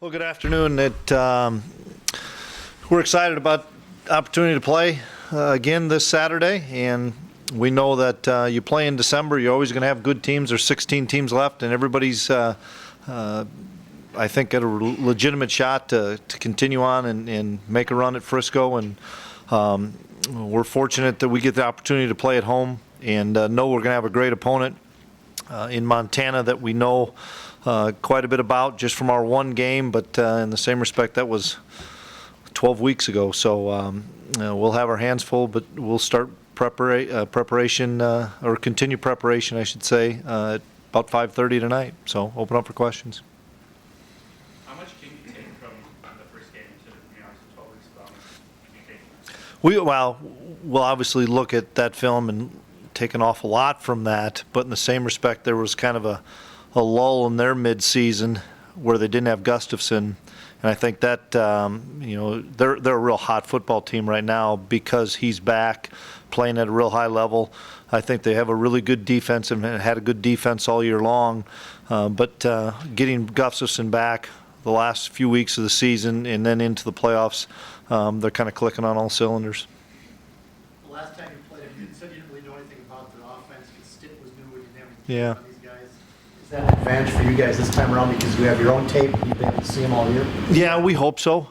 Well, good afternoon. We're excited about the opportunity to play again this Saturday, and we know that you play in December, you're always going to have good teams. There's 16 teams left, and everybody's, I think, got a legitimate shot to continue on and make a run at Frisco. And we're fortunate that we get the opportunity to play at home and know we're going to have a great opponent in Montana that we know quite a bit about just from our one game, but in the same respect, that was 12 weeks ago. So we'll have our hands full, but we'll start preparation, or continue preparation, I should say, at about 5:30 tonight. So open up for questions. How much can you take from the first game to 12 weeks ago? We'll obviously look at that film and take an awful lot from that, but in the same respect, there was kind of a lull in their mid-season where they didn't have Gustafson, and I think that they're a real hot football team right now because he's back playing at a real high level. I think they have a really good defense and had a good defense all year long, but getting Gustafson back the last few weeks of the season and then into the playoffs, they're kind of clicking on all cylinders. The last time you played, you said you didn't really know anything about the offense because Stitt was new and you didn't have Yeah. these guys. Is that an advantage for you guys this time around because you have your own tape and you've been able to see them all year? Yeah, we hope so.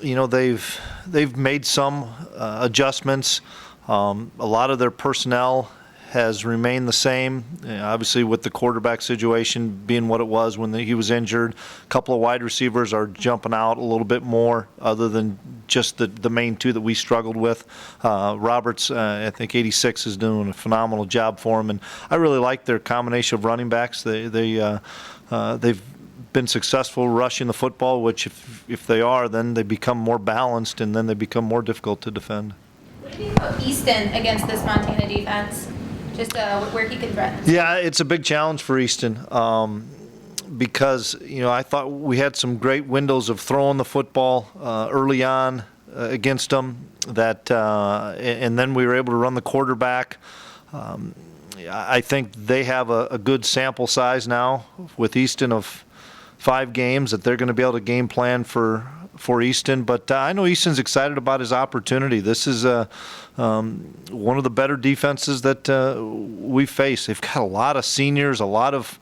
They've made some adjustments. A lot of their personnel has remained the same. Obviously, with the quarterback situation being what it was when he was injured, a couple of wide receivers are jumping out a little bit more, other than just the main two that we struggled with. Roberts, I think 86 is doing a phenomenal job for him, and I really like their combination of running backs. They've been successful rushing the football, which if they are, then they become more balanced, and then they become more difficult to defend. What do you think about Easton against this Montana defense? Just where he can threaten? Yeah, it's a big challenge for Easton because I thought we had some great windows of throwing the football early on against them. And then we were able to run the quarterback. I think they have a good sample size now with Easton of 5 games that they're going to be able to game plan for Easton, but I know Easton's excited about his opportunity. This is one of the better defenses that we face. They've got a lot of seniors, a lot of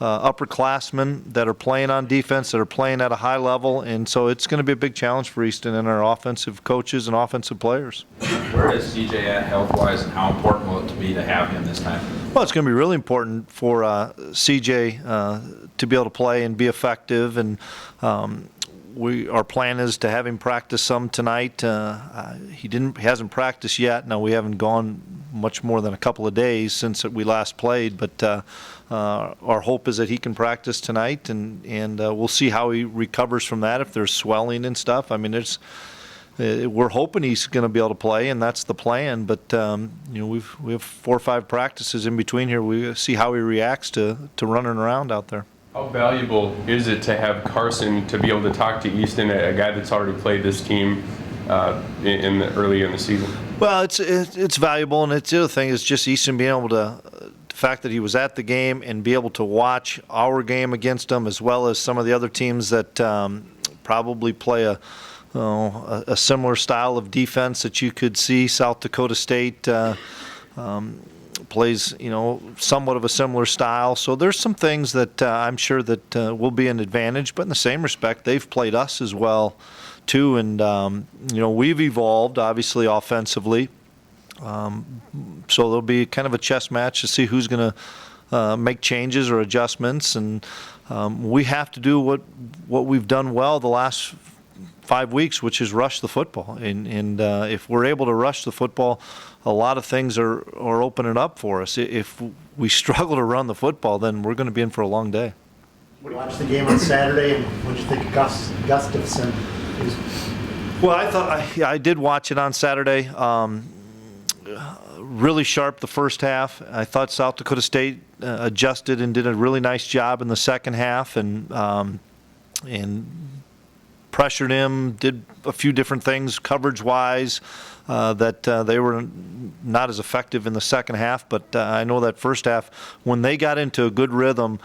upperclassmen that are playing on defense, that are playing at a high level, and so it's going to be a big challenge for Easton and our offensive coaches and offensive players. Where is CJ at health-wise, and how important will it be to have him this time? Well, it's going to be really important for CJ to be able to play and be effective, and our plan is to have him practice some tonight. He hasn't practiced yet. Now, we haven't gone much more than a couple of days since we last played, but our hope is that he can practice tonight, and we'll see how he recovers from that, if there's swelling and stuff. I mean, we're hoping he's going to be able to play, and that's the plan, but we have 4 or 5 practices in between here. We see how he reacts to running around out there. How valuable is it to have Carson to be able to talk to Easton, a guy that's already played this team early in the season? Well, it's valuable, and the other thing is just Easton being able to, the fact that he was at the game and be able to watch our game against them, as well as some of the other teams that probably play a similar style of defense that you could see. South Dakota State plays, somewhat of a similar style. So there's some things that I'm sure that will be an advantage, but in the same respect, they've played us as well, too. And, we've evolved, obviously, offensively. So there'll be kind of a chess match to see who's going to make changes or adjustments. And we have to do what we've done well the last 5 weeks, which is rush the football. And if we're able to rush the football, a lot of things are opening up for us. If we struggle to run the football, then we're going to be in for a long day. We watched the game on Saturday, and what did you think of Gustafson? Well, I did watch it on Saturday. Really sharp the first half. I thought South Dakota State adjusted and did a really nice job in the second half, and pressured him, did a few different things coverage-wise that they were not as effective in the second half. But I know that first half, when they got into a good rhythm,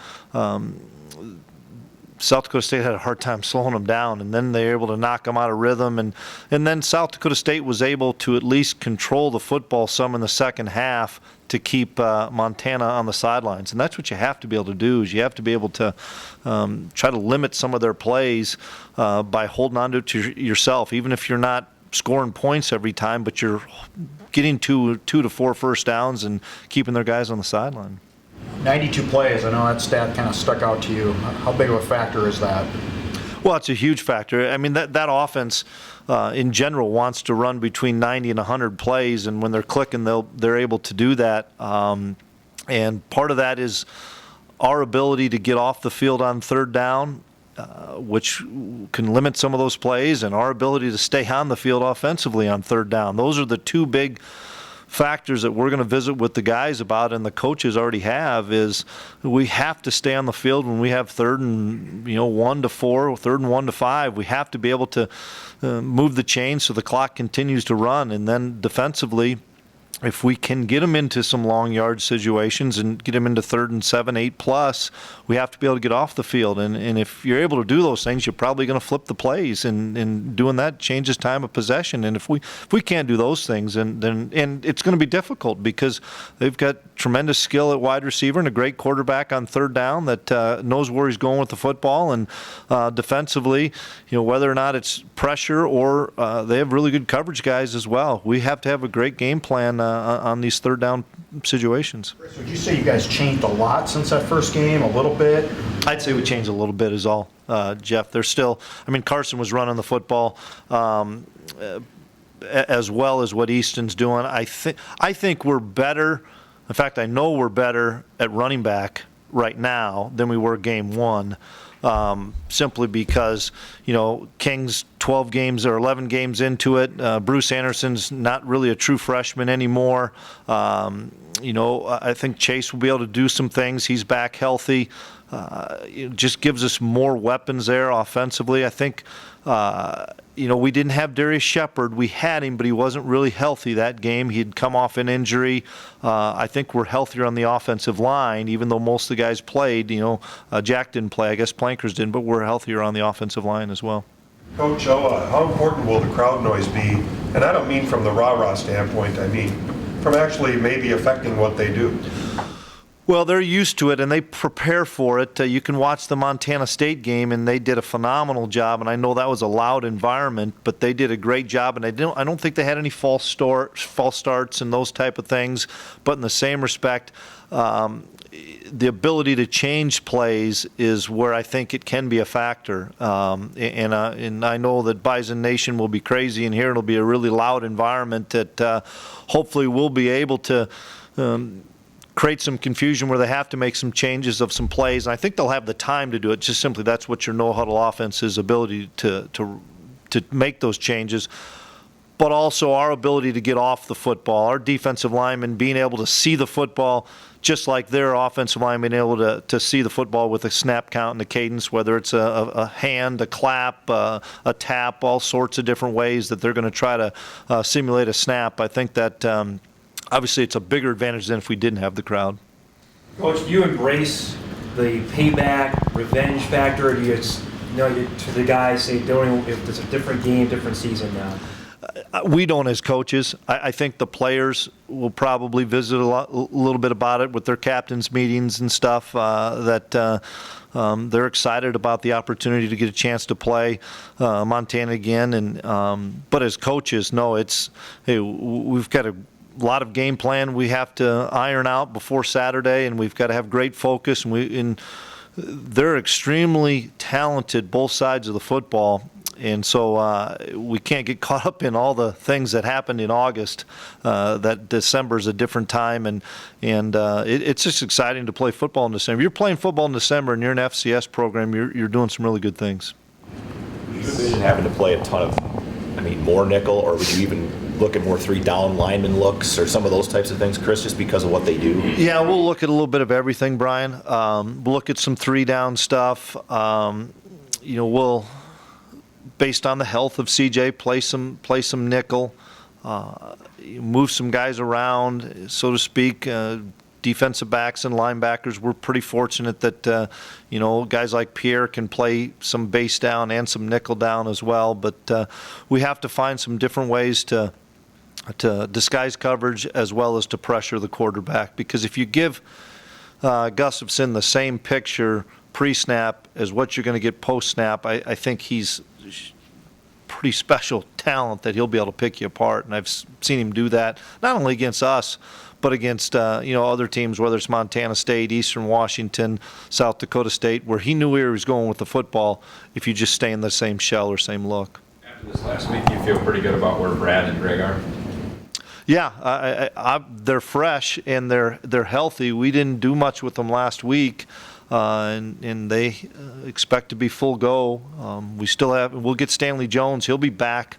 South Dakota State had a hard time slowing them down, and then they were able to knock them out of rhythm. And then South Dakota State was able to at least control the football some in the second half to keep Montana on the sidelines. And that's what you have to be able to do, is you have to be able to try to limit some of their plays by holding on to it yourself, even if you're not scoring points every time, but you're getting two to four first downs and keeping their guys on the sideline. 92 plays, I know that stat kind of stuck out to you. How big of a factor is that? Well, it's a huge factor. I mean, that offense in general wants to run between 90 and 100 plays, and when they're clicking, they're able to do that. And part of that is our ability to get off the field on third down, which can limit some of those plays, and our ability to stay on the field offensively on third down. Those are the two big factors that we're going to visit with the guys about, and the coaches already have, is we have to stay on the field when we have third and 1 to 4, or third and 1 to 5. We have to be able to move the chain so the clock continues to run. And then defensively, if we can get them into some long yard situations and get them into 3rd and 7, 8 plus, we have to be able to get off the field. And if you're able to do those things, you're probably going to flip the plays. And doing that changes time of possession. And if we can't do those things, then it's going to be difficult, because they've got tremendous skill at wide receiver and a great quarterback on third down that knows where he's going with the football. And defensively, whether or not it's pressure or they have really good coverage guys as well. We have to have a great game plan on these third down situations. Chris, would you say you guys changed a lot since that first game? A little bit? I'd say we changed a little bit is all, Jeff. There's still, Carson was running the football as well as what Easton's doing. I think we're better. In fact, I know we're better at running back right now than we were game one. Simply because, King's 12 games or 11 games into it. Bruce Anderson's not really a true freshman anymore. I think Chase will be able to do some things. He's back healthy. It just gives us more weapons there offensively. I think, we didn't have Darius Shepard. We had him, but he wasn't really healthy that game. He'd come off an injury. I think we're healthier on the offensive line, even though most of the guys played. Jack didn't play. I guess Plankers didn't, but we're healthier on the offensive line as well. Coach, how important will the crowd noise be? And I don't mean from the rah-rah standpoint. I mean from actually maybe affecting what they do. Well, they're used to it, and they prepare for it. You can watch the Montana State game, and they did a phenomenal job. And I know that was a loud environment, but they did a great job. And I don't think they had any false starts and those type of things. But in the same respect, the ability to change plays is where I think it can be a factor. And I know that Bison Nation will be crazy in here. It'll be a really loud environment that hopefully we'll be able to create some confusion where they have to make some changes of some plays. And I think they'll have the time to do it. Just simply that's what your no-huddle offense's ability to make those changes. But also our ability to get off the football, our defensive linemen being able to see the football just like their offensive linemen being able to see the football with a snap count and a cadence, whether it's a hand, a clap, a tap, all sorts of different ways that they're going to try to simulate a snap. I think that obviously it's a bigger advantage than if we didn't have the crowd. Coach, do you embrace the payback, revenge factor, or do you to the guys say, don't, if it's a different game, different season now? We don't as coaches. I think the players will probably visit a little bit about it with their captains' meetings and stuff, that they're excited about the opportunity to get a chance to play Montana again. But as coaches, no, we've got a lot of game plan we have to iron out before Saturday, and we've got to have great focus. And they're extremely talented, both sides of the football. And so we can't get caught up in all the things that happened in August. That December is a different time, and it's just exciting to play football in December. You're playing football in December, and you're an FCS program. You're doing some really good things. Would you envision having to play a ton of, more nickel, or would you even look at more 3-down lineman looks or some of those types of things, Chris, just because of what they do? Yeah, we'll look at a little bit of everything, Brian. We'll look at some 3-down stuff. We'll, based on the health of CJ, play some nickel, move some guys around, so to speak. defensive backs and linebackers. We're pretty fortunate that, guys like Pierre can play some base down and some nickel down as well. But we have to find some different ways to disguise coverage as well as to pressure the quarterback. Because if you give Gustafson the same picture pre-snap as what you're going to get post-snap, I think he's pretty special talent that he'll be able to pick you apart. And I've seen him do that, not only against us, but against other teams, whether it's Montana State, Eastern Washington, South Dakota State, where he knew where he was going with the football if you just stay in the same shell or same look. After this last week, you feel pretty good about where Brad and Greg are? Yeah, they're fresh and they're healthy. We didn't do much with them last week, and they expect to be full go. We'll get Stanley Jones. He'll be back.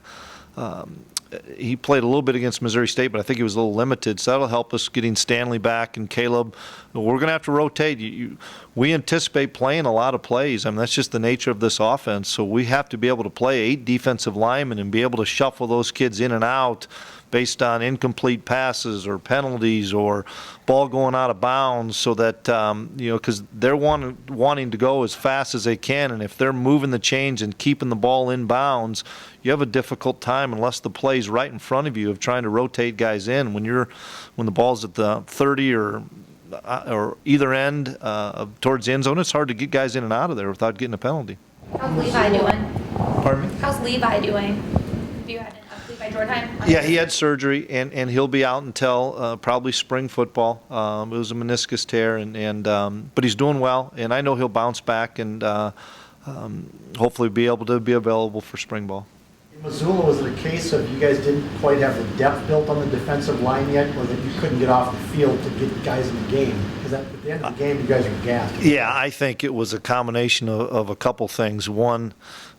He played a little bit against Missouri State, but I think he was a little limited, so that'll help us getting Stanley back and Caleb. We're going to have to rotate. We anticipate playing a lot of plays. I mean, that's just the nature of this offense, so we have to be able to play 8 defensive linemen and be able to shuffle those kids in and out based on incomplete passes or penalties or ball going out of bounds, so that, because they're wanting to go as fast as they can, and if they're moving the chains and keeping the ball in bounds, you have a difficult time unless the play's right in front of you of trying to rotate guys in. When the ball's at the 30 or either end towards the end zone, it's hard to get guys in and out of there without getting a penalty. How's Levi doing? Pardon me? How's Levi doing? Have you had Levi Jordan? Yeah, he had surgery, and he'll be out until probably spring football. It was a meniscus tear, but he's doing well, and I know he'll bounce back and hopefully be able to be available for spring ball. In Missoula, was it a case of you guys didn't quite have the depth built on the defensive line yet, or that you couldn't get off the field to get guys in the game? Because at the end of the game, you guys were gassed. Yeah, I think it was a combination of a couple things. One,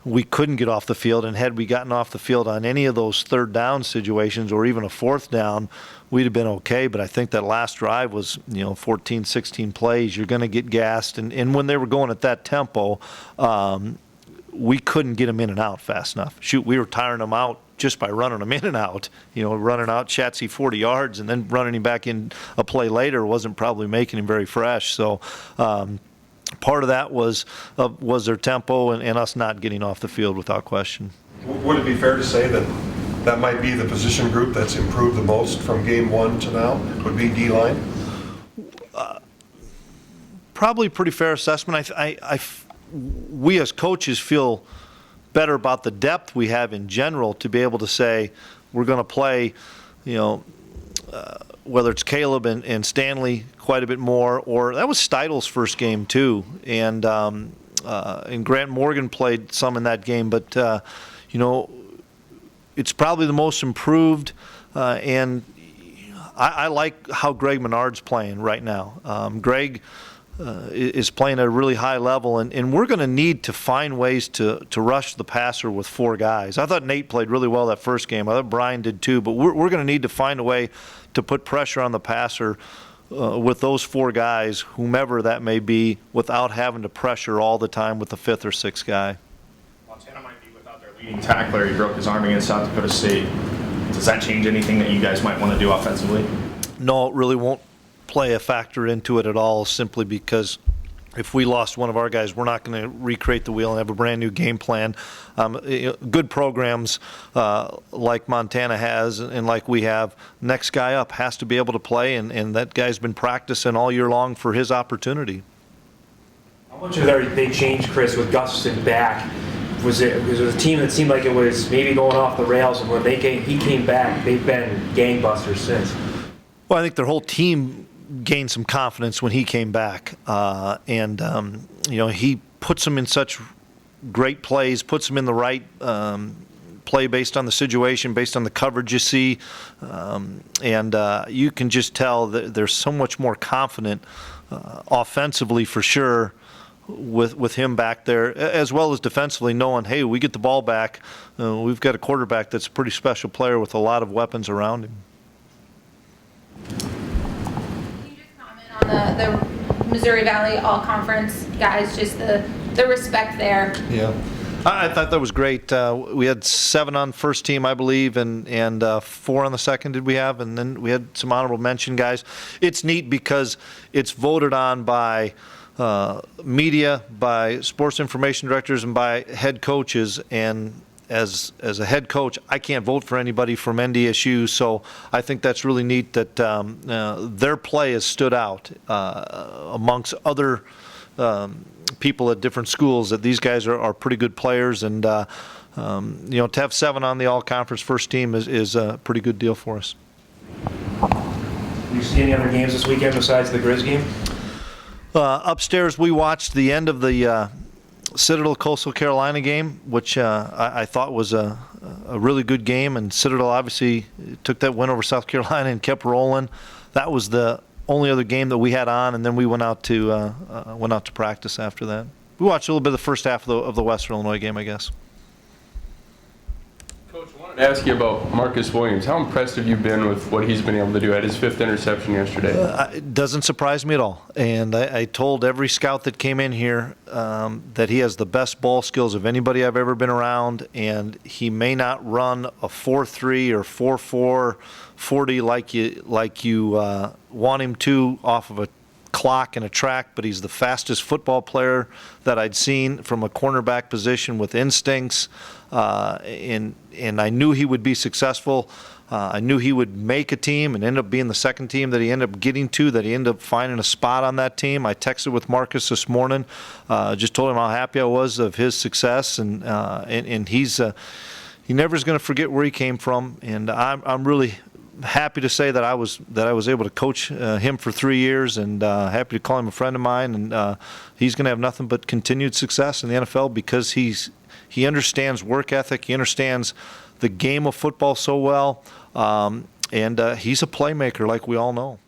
we couldn't get off the field, and had we gotten off the field on any of those third down situations or even a fourth down, we'd have been okay. But I think that last drive was, 14, 16 plays. You're going to get gassed. And when they were going at that tempo, we couldn't get them in and out fast enough. Shoot, we were tiring them out just by running them in and out. Running out Chatsey 40 yards and then running him back in a play later wasn't probably making him very fresh. So part of that was their tempo and us not getting off the field without question. Would it be fair to say that might be the position group that's improved the most from game 1 to now, would be D-line? Probably a pretty fair assessment. We as coaches feel better about the depth we have in general to be able to say we're going to play, whether it's Caleb and Stanley quite a bit more, or that was Steidel's first game too, and Grant Morgan played some in that game, but it's probably the most improved, and I like how Greg Menard's playing right now. Greg is playing at a really high level, and we're going to need to find ways to rush the passer with 4 guys. I thought Nate played really well that first game. I thought Brian did too, but we're going to need to find a way to put pressure on the passer with those 4 guys, whomever that may be, without having to pressure all the time with the 5th or 6th guy. Montana might be without their leading tackler. He broke his arm against South Dakota State. Does that change anything that you guys might want to do offensively? No, it really won't play a factor into it at all, simply because if we lost one of our guys, we're not going to recreate the wheel and have a brand new game plan. Good programs like Montana has and like we have, next guy up has to be able to play, and that guy's been practicing all year long for his opportunity. How much of that they changed, Chris, with Gustafson back? Was it a team that seemed like it was maybe going off the rails, and when he came back, they've been gangbusters since? Well, I think their whole team gained some confidence when he came back, and he puts them in such great plays, puts them in the right play based on the situation, based on the coverage you see, and you can just tell that they're so much more confident offensively for sure with him back there, as well as defensively, knowing, hey, we get the ball back, we've got a quarterback that's a pretty special player with a lot of weapons around him. On the Missouri Valley All-Conference guys, just the respect there. Yeah. I thought that was great. We had 7 on first team, I believe, and 4 on the second. Did we have? And then we had some honorable mention guys. It's neat because it's voted on by media, by sports information directors, and by head coaches. And as a head coach, I can't vote for anybody from NDSU, so I think that's really neat that their play has stood out amongst other people at different schools, that these guys are pretty good players, and to have 7 on the all-conference first team is a pretty good deal for us. Do you see any other games this weekend besides the Grizz game? Upstairs, we watched the end of the Citadel Coastal Carolina game, which I thought was a really good game, and Citadel obviously took that win over South Carolina and kept rolling. That was the only other game that we had on, and then we went out to practice after that. We watched a little bit of the first half of the Western Illinois game, I guess. Coach, I wanted to ask you about Marcus Williams. How impressed have you been with what he's been able to do at his 5th interception yesterday? It doesn't surprise me at all. And I told every scout that came in here that he has the best ball skills of anybody I've ever been around, and he may not run a 4.3 or 4.4 40 like you want him to off of a clock and a track, but he's the fastest football player that I'd seen from a cornerback position with instincts, and I knew he would be successful. I knew he would make a team and end up being the second team that he ended up getting to, that he ended up finding a spot on that team. I texted with Marcus this morning, just told him how happy I was of his success, and he's he never is going to forget where he came from, and I'm really happy to say that I was able to coach him for 3 years, and happy to call him a friend of mine, and he's going to have nothing but continued success in the NFL because he understands work ethic, he understands the game of football so well, and he's a playmaker like we all know.